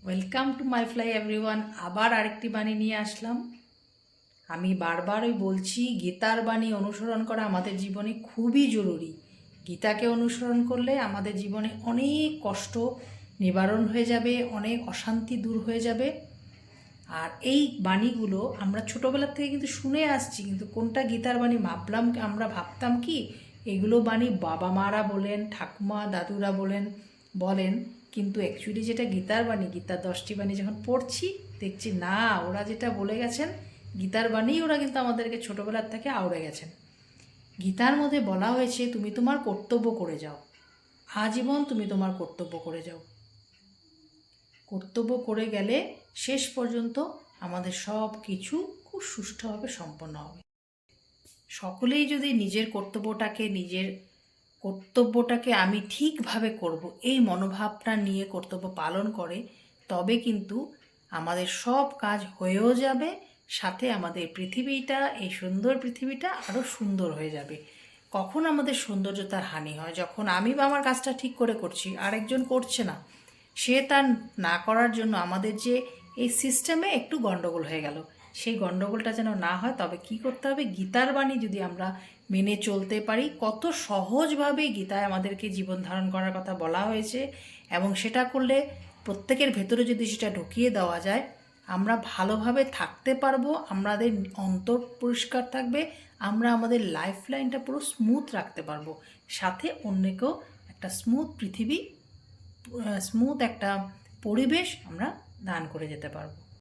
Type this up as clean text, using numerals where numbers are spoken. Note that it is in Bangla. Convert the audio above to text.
Welcome to my fly everyone. আবার আরেকটি বাণী নিয়ে আসলাম। আমি বারবারই বলছি, গীতার বাণী অনুসরণ করা আমাদের জীবনে খুবই জরুরি। গীতাকে অনুসরণ করলে আমাদের জীবনে অনেক কষ্ট নিবারণ হয়ে যাবে, অনেক অশান্তি দূর হয়ে যাবে। আর এই বাণীগুলো আমরা ছোটোবেলার থেকে কিন্তু শুনে আসছি, কিন্তু কোনটা গীতার বাণী আমরা ভাবতাম কি এগুলো বাণী বাবা মারা বলেন, ঠাকুমা দাদুরা বলেন, কিন্তু অ্যাকচুয়ালি যেটা গীতার বাণী, গীতার 10টি বাণী যখন পড়ছি দেখছি না, ওরা যেটা বলে গেছেন গীতার বাণী, ওরা কিন্তু আমাদেরকে ছোটোবেলার থেকে আওড়ে গেছেন। গীতার মধ্যে বলা হয়েছে তুমি তোমার কর্তব্য করে যাও, আজীবন তুমি তোমার কর্তব্য করে যাও। কর্তব্য করে গেলে শেষ পর্যন্ত আমাদের সব কিছু খুব সুষ্ঠুভাবে সম্পন্ন হবে। সকলেই যদি নিজের কর্তব্যটাকে আমি ঠিকভাবে করব এই মনোভাবটা নিয়ে কর্তব্য পালন করে, তবে কিন্তু আমাদের সব কাজ হয়েও যাবে, সাথে আমাদের পৃথিবীটা, এই সুন্দর পৃথিবীটা আরও সুন্দর হয়ে যাবে। কখন আমাদের সৌন্দর্যতার হানি হয়? যখন আমি আমার কাজটা ঠিক করে করছি, আরেকজন করছে না, সে তার না করার জন্য আমাদের যে এই সিস্টেমে একটু গণ্ডগোল হয়ে গেল। সেই গণ্ডগোলটা যেন না হয়, তবে কি করতে হবে? গীতার বাণী যদি আমরা মেনে চলতে পারি, কত সহজভাবে গীতায় আমাদেরকে জীবন ধারণ করার কথা বলা হয়েছে, এবং সেটা করলে প্রত্যেকের ভেতরে যদি সেটা ঢুকিয়ে দেওয়া যায়, আমরা ভালোভাবে থাকতে পারবো, আমাদের অন্তর পরিষ্কার থাকবে, আমরা আমাদের লাইফ লাইনটা পুরো স্মুথ রাখতে পারবো, সাথে অন্যকেও একটা স্মুথ একটা পরিবেশ আমরা দান করে যেতে পারবো।